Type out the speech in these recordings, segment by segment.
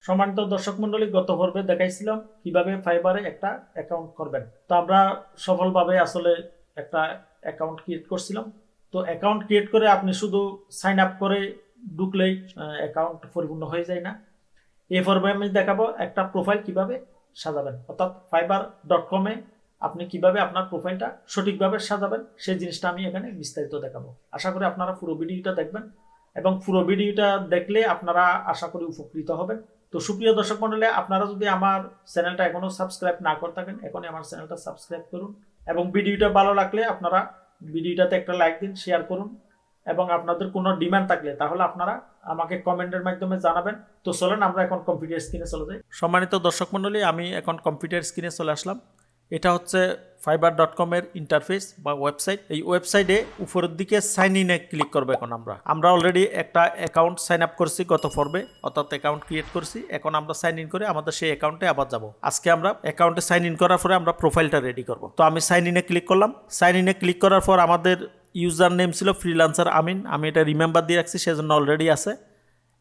সম্মানিত দর্শক মন্ডলী, গত পর্বে দেখাইছিলাম কিভাবে ফাইবারে একটা অ্যাকাউন্ট করবেন। তো আমরা সফলভাবে আসলে একটা অ্যাকাউন্ট ক্রিয়েট করছিলাম। তো অ্যাকাউন্ট ক্রিয়েট করে আপনি শুধু সাইন আপ করে ঢুকলেই অ্যাকাউন্ট পরিপূর্ণ হয়ে যায় না। এই পর্বে আমি দেখাবো একটা প্রোফাইল কিভাবে সাজাবেন, অর্থাৎ fiverr.com-এ আপনি কিভাবে আপনার প্রোফাইলটা সঠিকভাবে সাজাবেন সেই জিনিসটা আমি এখানে বিস্তারিত দেখাবো। আশা করি আপনারা পুরো ভিডিওটা দেখবেন এবং পুরো ভিডিওটা দেখলে আপনারা আশা করি উপকৃত হবেন। তো সুপ্রিয় দর্শক মণ্ডলী, আপনারা যদি আমার চ্যানেলটা এখনো সাবস্ক্রাইব না করে থাকেন, এখনই আমার চ্যানেলটা সাবস্ক্রাইব করুন এবং ভিডিওটা ভালো লাগলে আপনারা ভিডিওটাতে একটা লাইক দিন, শেয়ার করুন এবং আপনাদের কোনো ডিমান্ড থাকলে তাহলে আপনারা আমাকে কমেন্টের মাধ্যমে জানাবেন। তো চলেন আমরা এখন কম্পিউটার স্ক্রিনে চলে যাই। সম্মানিত দর্শক মণ্ডলী, আমি এখন কম্পিউটার স্ক্রিনে চলে আসলাম। এটা হচ্ছে fiverr.com-এর ইন্টারফেস বা ওয়েবসাইট। এই ওয়েবসাইটে উপরের দিকে সাইন ইনে ক্লিক করবো। এখন আমরা অলরেডি একটা অ্যাকাউন্ট সাইন আপ করছি গত পর্বে, অর্থাৎ অ্যাকাউন্ট ক্রিয়েট করছি। এখন আমরা সাইন ইন করে আমাদের সেই অ্যাকাউন্টে আবার যাব। আজকে আমরা অ্যাকাউন্টে সাইন ইন করার পরে আমরা প্রোফাইলটা রেডি করব। তো আমি সাইন ইনে ক্লিক করলাম। সাইন ইনে ক্লিক করার পর আমাদের ইউজার নেম ছিল ফ্রিল্যান্সার আমিন। আমি এটা রিমেম্বার দিয়ে রাখছি, সেজন্য অলরেডি আছে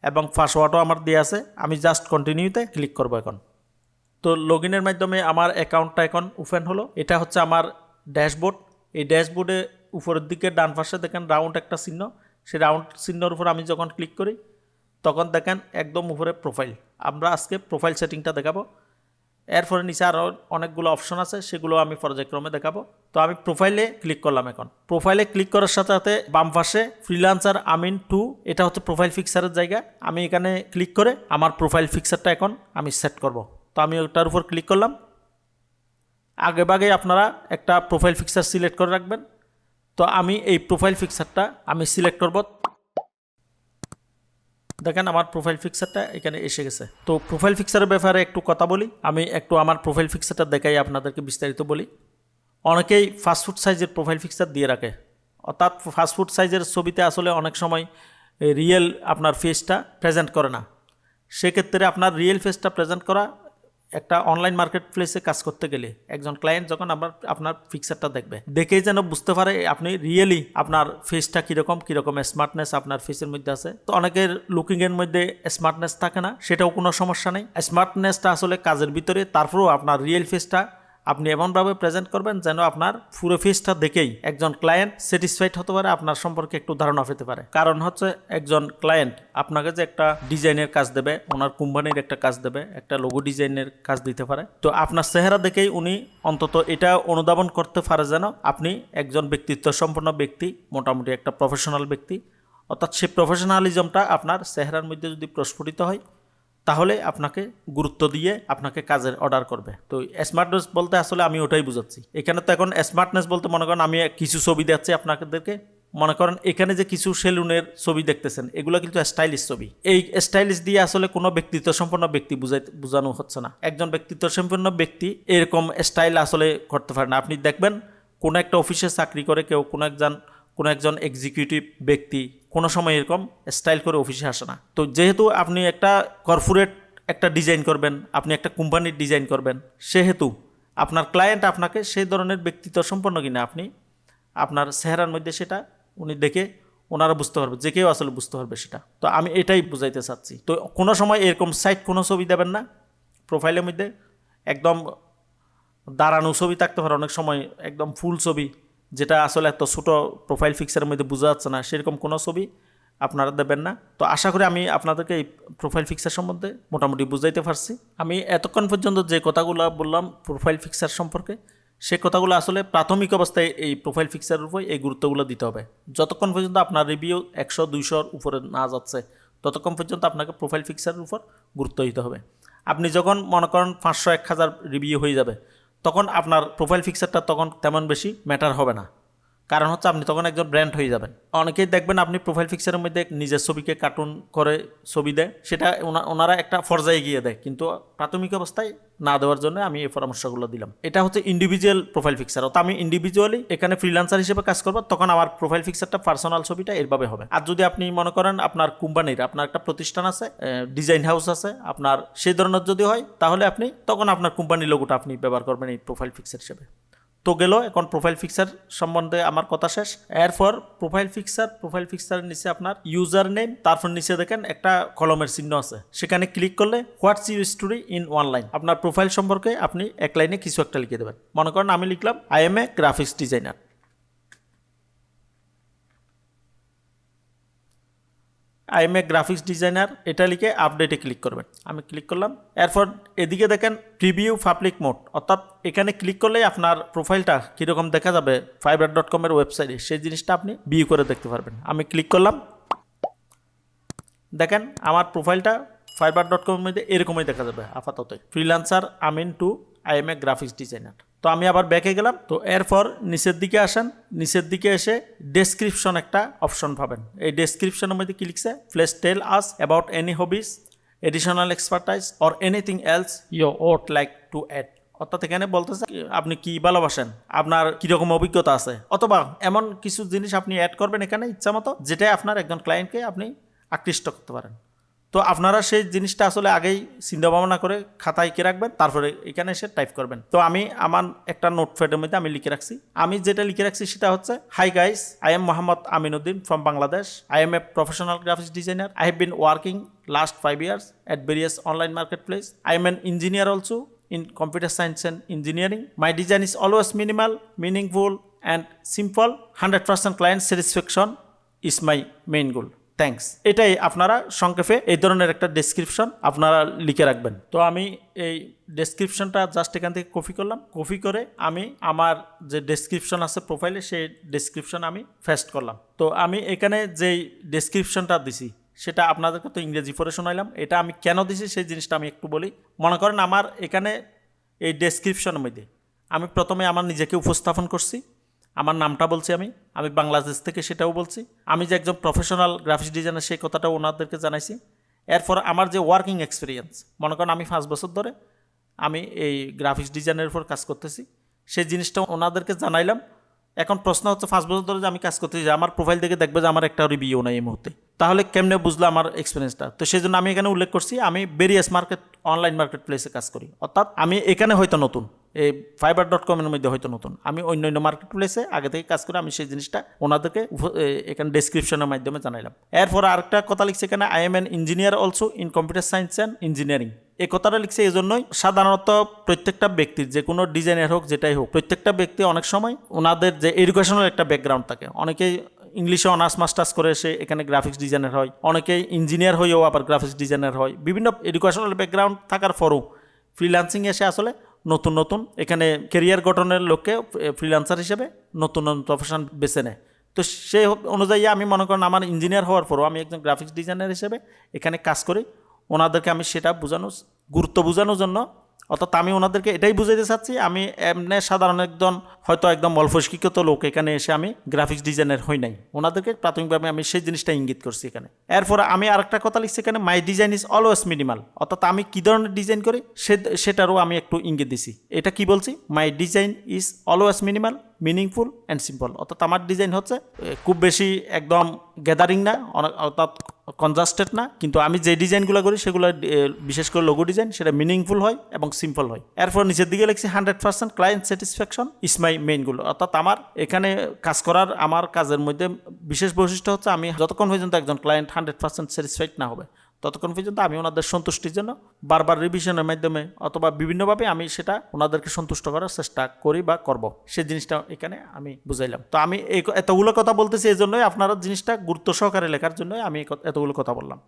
এবং পাসওয়ার্ডও আমার দিয়ে আছে। আমি জাস্ট কন্টিনিউতে ক্লিক করবো এখন। তো লগ ইনের মাধ্যমে আমার অ্যাকাউন্টটা এখন ওপেন হলো। এটা হচ্ছে আমার ড্যাশবোর্ড। এই ড্যাশবোর্ডে উপরের দিকে ডান পাশে দেখেন রাউন্ড একটা চিহ্ন। সেই রাউন্ড চিহ্নর উপর আমি যখন ক্লিক করি তখন দেখেন একদম উপরে প্রোফাইল। আমরা আজকে প্রোফাইল সেটিংটা দেখাবো। এরপরে নিচে আরও অনেকগুলো অপশন আছে, সেগুলো আমি পর্যায়ক্রমে দেখাবো। তো আমি প্রোফাইলে ক্লিক করলাম। এখন প্রোফাইলে ক্লিক করার সাথে সাথে বাম পাশে ফ্রিল্যান্সার আমিন 2, এটা হচ্ছে প্রোফাইল ফিক্সারের জায়গা। আমি এখানে ক্লিক করে আমার প্রোফাইল ফিক্সারটা এখন আমি সেট করব। তো আমি ওটার উপর ক্লিক করলাম। আগেভাগে আপনারা একটা প্রোফাইল ফিক্সার সিলেক্ট করে রাখবেন। তো আমি এই প্রোফাইল ফিক্সারটা আমি সিলেক্ট করব। দেখেন আমার প্রোফাইল ফিক্সারটা এখানে এসে গেছে। তো প্রোফাইল ফিক্সারের ব্যাপারে একটু কথা বলি। আমি একটু আমার প্রোফাইল ফিক্সারটা দেখাই আপনাদেরকে বিস্তারিত বলি। অনেকেই ফাস্টফুড সাইজের প্রোফাইল ফিক্সার দিয়ে রাখে, অর্থাৎ ফাস্টফুড সাইজের ছবিতে আসলে অনেক সময় রিয়েল আপনার ফেসটা প্রেজেন্ট করে না। সেক্ষেত্রে আপনার রিয়েল ফেসটা প্রেজেন্ট করা একটা অনলাইন মার্কেট প্লেসে কাজ করতে গেলে একজন ক্লায়েন্ট যখন আপনার ফিক্সারটা দেখবে, দেখেই যেন বুঝতে পারে আপনি রিয়েলি আপনার ফেসটা কীরকম স্মার্টনেস আপনার ফেসের মধ্যে আছে। তো অনেকের লুকিংয়ের মধ্যে স্মার্টনেস থাকে না, সেটাও কোনো সমস্যা নেই। স্মার্টনেসটা আসলে কাজের ভিতরে, তারপরেও আপনার রিয়েল ফেসটা আপনি এমনভাবে প্রেজেন্ট করবেন যেন আপনার পুরো ফেসটা দেখেই একজন ক্লায়েন্ট স্যাটিসফাইড হতে পারে, আপনার সম্পর্কে একটু ধারণা পেতে পারে। কারণ হচ্ছে একজন ক্লায়েন্ট আপনাকে যে একটা ডিজাইনের কাজ দেবে, ওনার কোম্পানির একটা কাজ দেবে, একটা লোগো ডিজাইনের কাজ দিতে পারে। তো আপনার চেহারা দেখেই উনি অন্তত এটা অনুধাবন করতে পারে যেন আপনি একজন ব্যক্তিত্ব সম্পন্ন ব্যক্তি, মোটামুটি একটা প্রফেশনাল ব্যক্তি। অর্থাৎ সেই প্রফেশনালিজমটা আপনার চেহারার মধ্যে যদি প্রস্ফুটিত হয় তাহলে আপনাকে গুরুত্ব দিয়ে আপনাকে কাজের অর্ডার করবে। তো স্মার্টনেস বলতে আসলে আমি ওটাই বুঝাচ্ছি। এখানে তো এখন স্মার্টনেস বলতে মনে করেন আমি কিছু ছবি দেখাচ্ছি আপনাদেরকে। মনে করেন এখানে যে কিছু সেলুনের ছবি দেখতেছেন, এগুলো কিন্তু স্টাইলিশ ছবি। এই স্টাইলিশ দিয়ে আসলে কোনো ব্যক্তিত্ব সম্পন্ন ব্যক্তি বোঝানো হচ্ছে না। একজন ব্যক্তিত্ব সম্পন্ন ব্যক্তি এরকম স্টাইল আসলে করতে পারে না। আপনি দেখবেন কোনো একটা অফিসে চাকরি করে কেউ, কোনো একজন এক্সিকিউটিভ ব্যক্তি কোনো সময় এরকম স্টাইল করে অফিসে আসে না। তো যেহেতু আপনি একটা কর্পোরেট একটা ডিজাইন করবেন, আপনি একটা কোম্পানির ডিজাইন করবেন, সেহেতু আপনার ক্লায়েন্ট আপনাকে সেই ধরনের ব্যক্তিত্ব সম্পন্ন কিনা আপনি আপনার চেহারার মধ্যে সেটা উনি দেখে ওনারা বুঝতে পারবে, যে কেউ আসলে বুঝতে পারবে সেটা। তো আমি এটাই বুঝাইতে চাচ্ছি। তো কোনো সময় এরকম সাইড কোনো ছবি দেবেন না প্রোফাইলের মধ্যে। একদম দাঁড়ানো ছবি থাকতে পারে, অনেক সময় একদম ফুল ছবি, যেটা আসলে এত ছোটো প্রোফাইল ফিক্সারের মধ্যে বোঝা যাচ্ছে না, সেরকম কোনো ছবি আপনারা দেবেন না। তো আশা করি আমি আপনাদেরকে এই প্রোফাইল ফিক্সার সম্বন্ধে মোটামুটি বুঝাইতে পারছি। আমি এতক্ষণ পর্যন্ত যে কথাগুলো বললাম প্রোফাইল ফিক্সার সম্পর্কে, সে কথাগুলো আসলে প্রাথমিক অবস্থায় এই প্রোফাইল ফিক্সারের উপর এই গুরুত্বগুলো দিতে হবে। যতক্ষণ পর্যন্ত আপনার রিভিউ 100-200-র উপরে না যাচ্ছে ততক্ষণ পর্যন্ত আপনাকে প্রোফাইল ফিক্সারের উপর গুরুত্ব দিতে হবে। আপনি যখন মনে করেন 500-1000 রিভিউ হয়ে যাবে, তখন আপনার প্রোফাইল ফিক্সারটা তখন তেমন বেশি ম্যাটার হবে না। কারণ হচ্ছে আপনি তখন একজন ব্র্যান্ড হয়ে যাবেন। অনেকেই দেখবেন আপনি প্রোফাইল পিকচারের মধ্যে নিজের ছবিকে কার্টুন করে ছবি দেয়, সেটা ওনারা একটা পর্যায়ে গিয়ে দেয়, কিন্তু প্রাথমিক অবস্থায় না দেওয়ার জন্য আমি এই পরামর্শগুলো দিলাম। এটা হচ্ছে ইন্ডিভিজুয়াল প্রোফাইল পিকচার, অর্থাৎ আমি ইন্ডিভিজুয়ালি এখানে ফ্রিল্যান্সার হিসেবে কাজ করবো, তখন আমার প্রোফাইল পিকচারটা পার্সোনাল ছবিটা এরভাবে হবে। আর যদি আপনি মনে করেন আপনার কোম্পানির, আপনার একটা প্রতিষ্ঠান আছে, ডিজাইন হাউস আছে আপনার, সেই ধরনের যদি হয় তাহলে আপনি তখন আপনার কোম্পানির লোগোটা আপনি ব্যবহার করবেন এই প্রোফাইল পিকচার হিসেবে। তো তো গেল, এখন প্রোফাইল পিকচার সম্বন্ধে আমার কথা শেষ। এরপর প্রোফাইল পিকচারের নিচে আপনার ইউজার নেম, তারপর নিচে দেখেন একটা কলমের চিহ্ন আছে, সেখানে ক্লিক করলে what's your story in one line, আপনার প্রোফাইল সম্পর্কে আপনি এক লাইনে কিছু একটা লিখে দেবেন। মনে করেন আমি লিখলাম I am a graphics designer. I am a graphics designer এটা লিখে আপডেটে ক্লিক করবেন। আমি ক্লিক করলাম। এরপর এদিকে দেখেন প্রিভিউ পাবলিক মোড, অর্থাৎ এখানে ক্লিক করলেই আপনার প্রোফাইলটা কীরকম দেখা যাবে fiverr.com এর ওয়েবসাইটে, সেই জিনিসটা আপনি ভিউ করে দেখতে পারবেন। আমি ক্লিক করলাম, দেখেন আমার প্রোফাইলটা fiverr.com এর মধ্যে এরকমই দেখা যাবে আপাতত, freelancer Amin two I am a graphics designer. তো আমি আবার ব্যাকে গেলাম। তো এরপর নিচের দিকে আসেন, নিচের দিকে এসে ডেসক্রিপশন একটা অপশন পাবেন। এই ডেসক্রিপশনের মধ্যে কি লিখছে, please tell us about any hobbies, additional expertise or anything else you would like to add. অর্থাৎ এখানে বলতেছে আপনি কি ভালোবাসেন, আপনার কিরকম অভিজ্ঞতা আছে, অথবা এমন কিছু জিনিস আপনি অ্যাড করবেন এখানে ইচ্ছা মতো, যেটাই আপনার একজন ক্লায়েন্টকে আপনি আকৃষ্ট করতে পারেন। তো আপনারা সেই জিনিসটা আসলে আগেই চিন্তা ভাবনা করে খাতায় লিখে রাখবেন, তারপরে এখানে এসে টাইপ করবেন। তো আমি আমার একটা নোটপ্যাডের মধ্যে আমি লিখে রাখছি। আমি যেটা লিখে রাখছি সেটা হচ্ছে, hi guys, I am Mohammad Aminuddin from Bangladesh. I am a professional graphics designer. I have been working last 5 years at various online marketplace. I am an engineer also in computer science and engineering. My design is always minimal, meaningful and simple. 100% client satisfaction is my main goal. Thanks. এটাই আপনারা সংক্ষেপে এই ধরনের একটা description আপনারা লিখে রাখবেন। তো আমি এই ডেসক্রিপশনটা জাস্ট এখান থেকে কপি করলাম। কপি করে আমি আমার যে ডেসক্রিপশন আছে প্রোফাইলে, সেই ডেসক্রিপশন আমি পেস্ট করলাম। তো আমি এখানে যেই ডেসক্রিপশনটা দিছি সেটা আপনাদেরকে তো ইংরেজি পড়ে শোনাইলাম। এটা আমি কেন দিছি সেই জিনিসটা আমি একটু বলি। মনে করেন আমার এখানে এই ডেসক্রিপশনের মধ্যে আমি প্রথমে আমার নিজেকে উপস্থাপন করছি, আমার নামটা বলছি, আমি বাংলাদেশ থেকে সেটাও বলছি, আমি যে একজন প্রফেশনাল গ্রাফিক্স ডিজাইনার সেই কথাটাও ওনাদেরকে জানাইছি। এরপর আমার যে ওয়ার্কিং এক্সপিরিয়েন্স, মনে করেন আমি 5 বছর ধরে আমি এই গ্রাফিক্স ডিজাইনের উপর কাজ করতেছি, সেই জিনিসটা ওনাদেরকে জানাইলাম। এখন প্রশ্ন হচ্ছে 5 বছর ধরে যে আমি কাজ করতেছি, আমার প্রোফাইল দেখে দেখবে যে আমার একটা রিভিউ নাই এই মুহূর্তে, তাহলে কেমনে বুঝলো আমার এক্সপিরিয়েন্সটা? তো সেই জন্য আমি এখানে উল্লেখ করছি আমি ভেরিয়াস অনলাইন মার্কেট প্লেসে কাজ করি। অর্থাৎ আমি এখানে হয়তো নতুন, এই fiverr.com এর মধ্যে হয়তো নতুন, আমি অন্য মার্কেট প্লেসে আগে থেকে কাজ করে আমি সেই জিনিসটা ওনাদেরকে এখানে ডেসক্রিপশনের মাধ্যমে জানাইলাম। এরপর আরেকটা কথা লিখছে এখানে, I am N engineer also in computer science and engineering. এই কথাটা লিখছে এই জন্যই, সাধারণত প্রত্যেকটা ব্যক্তির, যে কোনো ডিজাইনার হোক যেটাই হোক, প্রত্যেকটা ব্যক্তি অনেক সময় ওনাদের যে এডুকেশনাল একটা ব্যাকগ্রাউন্ড থাকে, অনেকেই ইংলিশে অনার্স মাস্টার্স করে এসে এখানে গ্রাফিক্স ডিজাইনার হয়, অনেকেই ইঞ্জিনিয়ার হয়েও আবার গ্রাফিক্স ডিজাইনার হয়। বিভিন্ন এডুকেশনাল ব্যাকগ্রাউন্ড থাকার পরও ফ্রিল্যান্সিং এসে আসলে নতুন নতুন এখানে কেরিয়ার গঠনের লক্ষ্যে ফ্রিল্যান্সার হিসেবে নতুন নতুন প্রফেশন বেছে নেয়। তো সেই অনুযায়ী আমি মনে করেন আমার ইঞ্জিনিয়ার হওয়ার পরও আমি একজন গ্রাফিক্স ডিজাইনার হিসেবে এখানে কাজ করি। ওনাদেরকে আমি সেটা গুরুত্ব বোঝানোর জন্য, অর্থাৎ আমি ওনাদেরকে এটাই বুঝাইতে চাচ্ছি, আমি এমনি সাধারণ একজন হয়তো একদম অল্প শিক্ষিত লোক এখানে এসে আমি গ্রাফিক্স ডিজাইনার হই নাই, ওনাদেরকে প্রাথমিকভাবে আমি সেই জিনিসটা ইঙ্গিত করছি এখানে। এরপর আমি আরেকটা কথা লিখছি এখানে, মাই ডিজাইন ইজ অলওয়েজ মিনিমাল, অর্থাৎ আমি কী ধরনের ডিজাইন করি সেটারও আমি একটু ইঙ্গিত দিছি। এটা কি বলছি, my design is always minimal, meaningful and simple. অর্থাৎ আমার ডিজাইন হচ্ছে খুব বেশি একদম গ্যাদারিং না, অর্থাৎ কনজাস্টেড না, কিন্তু আমি যে ডিজাইনগুলো করি সেগুলো বিশেষ করে লোগো ডিজাইন, সেটা মিনিংফুল হয় এবং সিম্পল হয়। এরপর নিচের দিকে লিখছি 100% client satisfaction is my main গোল। অর্থাৎ আমার এখানে কাজ করার আমার কাজের মধ্যে বিশেষ বৈশিষ্ট্য হচ্ছে, আমি যতক্ষণ পর্যন্ত একজন ক্লায়েন্ট 100% স্যাটিসফাইড না হবে ততক্ষণ পর্যন্ত আমি ওনাদের সন্তুষ্টির জন্য বারবার রিভিশনের মাধ্যমে অথবা বিভিন্নভাবে আমি সেটা ওনাদেরকে সন্তুষ্ট করার চেষ্টা করি বা করব, সেই জিনিসটা এখানে আমি বুঝাইলাম। তো আমি এতগুলো কথা বলতেছি এই জন্যই, আপনারা জিনিসটা গুরুত্ব সহকারে লেখার জন্যই আমি এতগুলো কথা বললাম।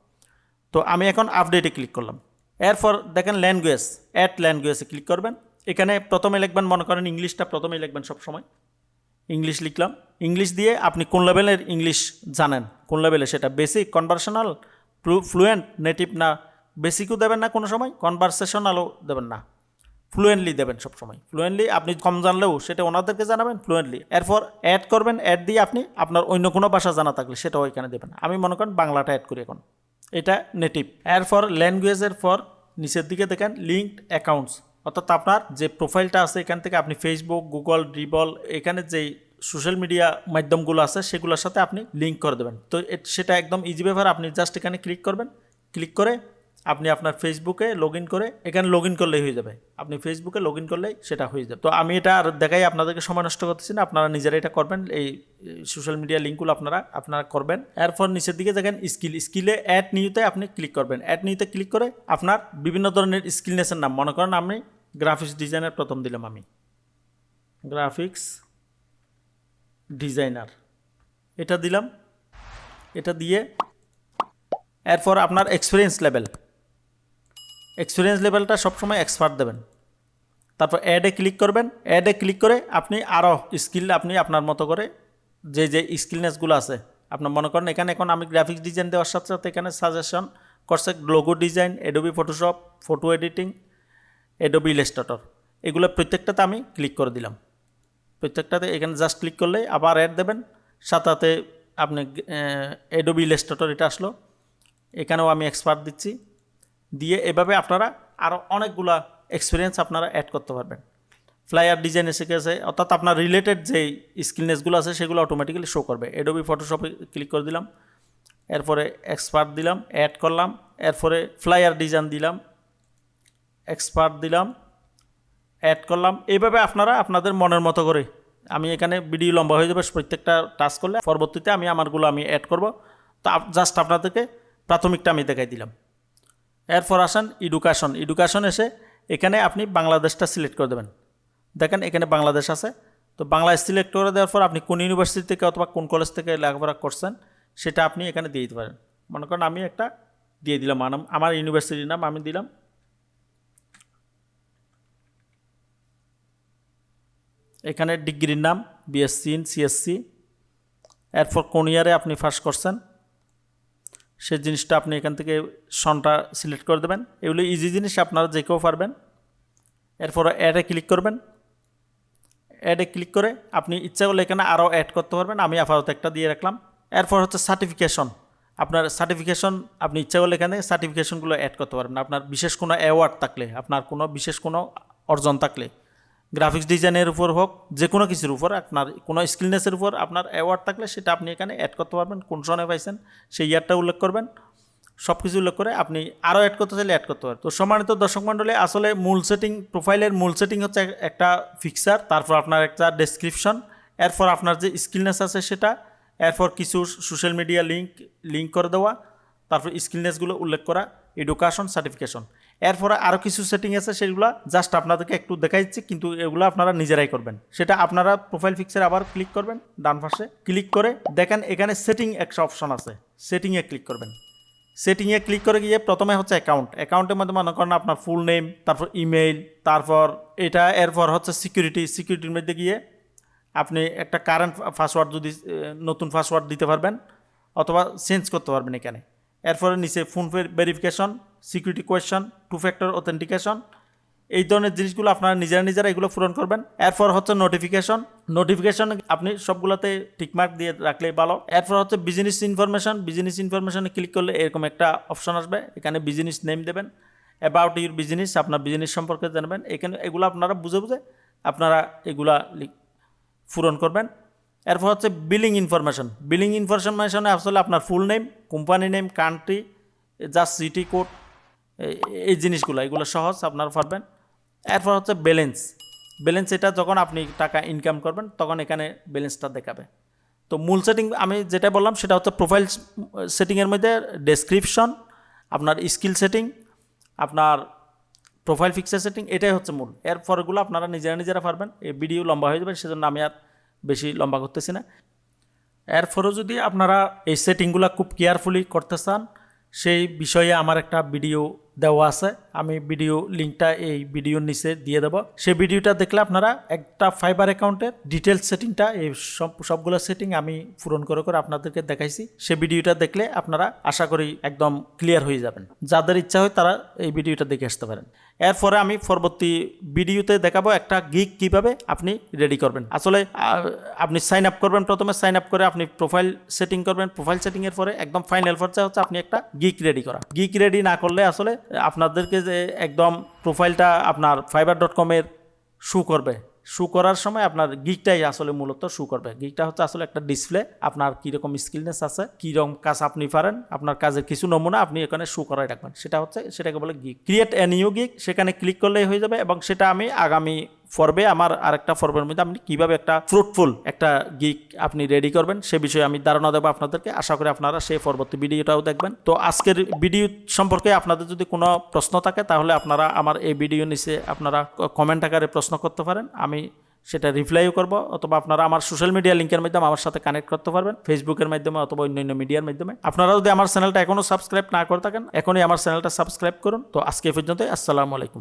তো আমি এখন আপডেটে ক্লিক করলাম। এরপর দেখেন ল্যাঙ্গুয়েজ, অ্যাড ল্যাঙ্গুয়েজে ক্লিক করবেন। এখানে প্রথমে লিখবেন, মনে করেন ইংলিশটা প্রথমেই লিখবেন সবসময়, ইংলিশ লিখলাম। ইংলিশ দিয়ে আপনি কোন লেভেলের ইংলিশ জানেন, কোন লেভেলে, সেটা বেসিক, কনভার্সেশনাল, ফ্লুয়েন্ট, নেটিভ না, বেসিকও দেবেন না কোনো সময়, কনভারসেশনালও দেবেন না, ফ্লুয়েন্টলি দেবেন সবসময়। ফ্লুয়েন্টলি আপনি কম জানলেও সেটা ওনাদেরকে জানাবেন ফ্লুয়েন্টলি। এরপর অ্যাড করবেন, অ্যাড দিয়ে আপনি আপনার অন্য কোনো ভাষা জানা থাকলে সেটাও এখানে দেবেন। আমি মনে করেন বাংলাটা অ্যাড করি এখন, এটা নেটিভ। এরপর ল্যাঙ্গুয়েজের পর নিচের দিকে দেখেন লিঙ্কড অ্যাকাউন্টস, অর্থাৎ আপনার যে প্রোফাইলটা আছে এখান থেকে আপনি ফেসবুক, গুগল, ড্রিবল, এখানে যেই সোশ্যাল মিডিয়া মাধ্যমগুলো আছে সেগুলোর সাথে আপনি লিঙ্ক করে দেবেন। তো সেটা একদম ইজি ব্যাপার, আপনি জাস্ট এখানে ক্লিক করবেন, ক্লিক করে আপনি আপনার ফেসবুকে লগ ইন করে এখানে লগ ইন করলেই হয়ে যাবে। আপনি ফেসবুকে লগ ইন করলেই সেটা হয়ে যাবে। তো আমি এটা আর দেখাই আপনাদেরকে সময় নষ্ট করতেছি না, আপনারা নিজেরা এটা করবেন। এই সোশ্যাল মিডিয়া লিঙ্কগুলো আপনারা করবেন। এরপর নিচের দিকে দেখেন স্কিলে অ্যাড নিউতে আপনি ক্লিক করবেন। অ্যাড নিউতে ক্লিক করে আপনার বিভিন্ন ধরনের স্কিলনেসের নাম, মনে করেন আমি গ্রাফিক্স ডিজাইনার প্রথম দিলাম, আমি গ্রাফিক্স ডিজাইনার এটা দিলাম। এটা দিয়ে এরপর আপনার এক্সপিরিয়েন্স লেভেলটা সবসময় এক্সপার্ট দেবেন। তারপর অ্যাডে ক্লিক করবেন। অ্যাডে ক্লিক করে আপনি আরও স্কিল আপনি আপনার মতো করে যে স্কিলনেসগুলো আছে আপনার মনে করেন এখানে এখন আমি গ্রাফিক্স ডিজাইন দেওয়ার সাথে সাথে এখানে সাজেশন করছে logo design, Adobe Photoshop, photo editing, Adobe Illustrator, এগুলো প্রত্যেকটাতে আমি ক্লিক করে দিলাম। প্রত্যেকটাতে এখানে জাস্ট ক্লিক করলে আবার অ্যাড দেবেন, সাথে আপনি অ্যাডোবি ইলাস্ট্রেটর এটা আসলো, এখানেও আমি এক্সপার্ট দিচ্ছি। দিয়ে এভাবে আপনারা আরও অনেকগুলা এক্সপিরিয়েন্স আপনারা অ্যাড করতে পারবেন। ফ্লায়ার ডিজাইন এসে গেছে, অর্থাৎ আপনার রিলেটেড যে স্কিলনেসগুলো আছে সেগুলো অটোমেটিক্যালি শো করবে। অ্যাডোবি ফটোশপে ক্লিক করে দিলাম, এরপরে এক্সপার্ট দিলাম, অ্যাড করলাম, এরপরে ফ্লায়ার ডিজাইন দিলাম, এক্সপার্ট দিলাম, অ্যাড করলাম। এইভাবে আপনারা আপনাদের মনের মতো করে, আমি এখানে ভিডিও লম্বা হয়ে যাবে প্রত্যেকটা টাচ করলে, পরবর্তীতে আমি আমারগুলো আমি অ্যাড করব। তো জাস্ট আপনাদেরকে প্রাথমিকটা আমি দেখাই দিলাম। এরপর আসেন এডুকেশন এসে এখানে আপনি বাংলাদেশটা সিলেক্ট করে দেবেন। দেখেন এখানে বাংলাদেশ আছে, তো বাংলাদেশ সিলেক্ট করে দেওয়ার পর আপনি কোন ইউনিভার্সিটি থেকে অথবা কোন কলেজ থেকে লেখাপড়া করছেন সেটা আপনি এখানে দিয়ে দিতে পারেন। মনে করেন আমি একটা দিয়ে দিলাম, আমার ইউনিভার্সিটির নাম আমি দিলাম। এখানে ডিগ্রির নাম বিএসসি ইন সিএসসি, এরপর কোন ইয়ারে আপনি পাস করছেন সেই জিনিসটা আপনি এখান থেকে সনটা সিলেক্ট করে দেবেন। এগুলো ইজি জিনিস, আপনারা যে কেউ পারবেন। এরপর অ্যাডে ক্লিক করবেন। অ্যাডে ক্লিক করে আপনি ইচ্ছা করলে এখানে আরও অ্যাড করতে পারবেন, আমি আপাতত একটা দিয়ে রাখলাম। এরপর হচ্ছে সার্টিফিকেশন, আপনার সার্টিফিকেশন আপনি ইচ্ছা করলে এখানে সার্টিফিকেশনগুলো অ্যাড করতে পারবেন। আপনার বিশেষ কোনো অ্যাওয়ার্ড থাকলে, আপনার কোনো বিশেষ কোনো অর্জন থাকলে, গ্রাফিক্স ডিজাইনের উপর হোক, যে কোনো কিছুর উপর আপনার কোনো স্কিলনেসের উপর আপনার অ্যাওয়ার্ড থাকলে সেটা আপনি এখানে অ্যাড করতে পারবেন। কোন সনে পাইছেন সেই ইয়ারটা উল্লেখ করবেন, সব কিছু উল্লেখ করে আপনি আরও অ্যাড করতে চাইলে অ্যাড করতে পারেন। তো সম্মানিত দর্শক মণ্ডলী, আসলে মূল সেটিং, প্রোফাইলের মূল সেটিং হচ্ছে একটা পিকচার, তারপর আপনার একটা ডেসক্রিপশন, এরপর আপনার যে স্কিলনেস আছে সেটা, এরপর কিছু সোশ্যাল মিডিয়া লিঙ্ক করে দেওয়া, তারপর স্কিলনেসগুলো উল্লেখ করা, এডুকেশন, সার্টিফিকেশন। এরপরে আরও কিছু সেটিং আছে, সেগুলো জাস্ট আপনাদেরকে একটু দেখাই দিচ্ছি, কিন্তু এগুলো আপনারা নিজেরাই করবেন। সেটা আপনারা প্রোফাইল পিকচারে আবার ক্লিক করবেন, ডান পাশে ক্লিক করে দেখেন এখানে সেটিং একটা অপশন আছে, সেটিংয়ে ক্লিক করবেন। সেটিংয়ে ক্লিক করে গিয়ে প্রথমে হচ্ছে অ্যাকাউন্টের মধ্যে মনে করেন আপনার ফুল নেম, তারপর ইমেইল, তারপর এটা, এরপর হচ্ছে সিকিউরিটির মধ্যে গিয়ে আপনি একটা কারেন্ট পাসওয়ার্ড, যদি নতুন পাসওয়ার্ড দিতে পারবেন অথবা চেঞ্জ করতে পারবেন এখানে। এরপরে নিচে phone verification, security question, two factor authentication, এই ধরনের জিনিসগুলো আপনারা নিজেরা এগুলো পূরণ করবেন। এরপর হচ্ছে নোটিফিকেশন আপনি সবগুলোতে টিকমার্ক দিয়ে রাখলেই ভালো। এরপর হচ্ছে বিজনেস ইনফরমেশনে ক্লিক করলে এরকম একটা অপশন আসবে, এখানে বিজনেস নেম দেবেন, অ্যাবাউট ইউর বিজনেস, আপনার বিজনেস সম্পর্কে জানবেন। এখানে এগুলো আপনারা বুঝে আপনারা এগুলা পূরণ করবেন। এরপর হচ্ছে বিলিং ইনফরমেশনে আসলে আপনার full name, company name, country, just city code, এই জিনিসগুলো এগুলো সহজ আপনারা পারবেন। এরপর হচ্ছে ব্যালেন্স, এটা যখন আপনি টাকা ইনকাম করবেন তখন এখানে ব্যালেন্সটা দেখাবে। তো মূল সেটিং আমি যেটা বললাম সেটা হচ্ছে প্রোফাইল সেটিংয়ের মধ্যে ডেসক্রিপশন, আপনার স্কিল সেটিং, আপনার প্রোফাইল পিকচার সেটিং, এটাই হচ্ছে মূল। এরপরগুলো আপনারা নিজেরা পারবেন। এই ভিডিও লম্বা হয়ে যাবে, সেজন্য আমি আর বেশি লম্বা করতেছি না। এরপরও যদি আপনারা এই সেটিংগুলো খুব কেয়ারফুলি করতে চান, সেই বিষয়ে আমার একটা ভিডিও দেওয়া আছে, আমি ভিডিও লিঙ্কটা এই ভিডিওর নিচে দিয়ে দেবো। সেই ভিডিওটা দেখলে আপনারা একটা ফাইবার অ্যাকাউন্টের ডিটেলস সেটিংটা, এই সবগুলো সেটিং আমি পূরণ করে আপনাদেরকে দেখাইছি। সেই ভিডিওটা দেখলে আপনারা আশা করি একদম ক্লিয়ার হয়ে যাবেন। যাদের ইচ্ছা হয় তারা এই ভিডিওটা দেখে আসতে পারেন। এরপরে আমি পরবর্তী ভিডিওতে দেখাবো একটা গিগ কিভাবে আপনি রেডি করবেন। আসলে আপনি সাইন আপ করবেন, প্রথমে সাইন আপ করে আপনি প্রোফাইল সেটিং করবেন। প্রোফাইল সেটিংয়ের পরে একদম ফাইনাল পর্যায়ে হচ্ছে আপনি একটা গিগ রেডি করা। গিগ রেডি না করলে আসলে আপনাদেরকে যে একদম প্রোফাইলটা আপনার fiverr.com-এর শো করবে শু করার সময় আপনার গিকটাই আসলে মূলত শু করবে। গিকটা হচ্ছে আসলে একটা ডিসপ্লে, আপনার কীরকম স্কিলনেস আছে, কীরকম কাজ আপনি পারেন, আপনার কাজের কিছু নমুনা আপনি এখানে শু করাই রাখবেন, সেটাকে বলে gig. Create a new gig, সেখানে ক্লিক করলেই হয়ে যাবে, এবং সেটা আমি আগামী পর্বে আমার আরেকটা পর্বের মধ্যে আপনি কীভাবে একটা ফ্রুটফুল একটা গিক আপনি রেডি করবেন সে বিষয়ে আমি ধারণা দেবো আপনাদেরকে। আশা করি আপনারা সেই পরবর্তী ভিডিওটাও দেখবেন। তো আজকের ভিডিও সম্পর্কে আপনাদের যদি কোনো প্রশ্ন থাকে তাহলে আপনারা আমার এই ভিডিও নিচে আপনারা কমেন্ট আকারে প্রশ্ন করতে পারেন, আমি সেটা রিপ্লাইও করব, অথবা আপনারা আমার সোশ্যাল মিডিয়া লিঙ্কের মাধ্যমে আমার সাথে কানেক্ট করতে পারবেন, ফেসবুকের মাধ্যমে অথবা অন্যান্য মিডিয়ার মাধ্যমে। আপনারা যদি আমার চ্যানেলটা এখনও সাবস্ক্রাইব না করে থাকেন, এখনই আমার চ্যানেলটা সাবস্ক্রাইব করুন। তো আজকে এই পর্যন্তই, আসসালামু আলাইকুম।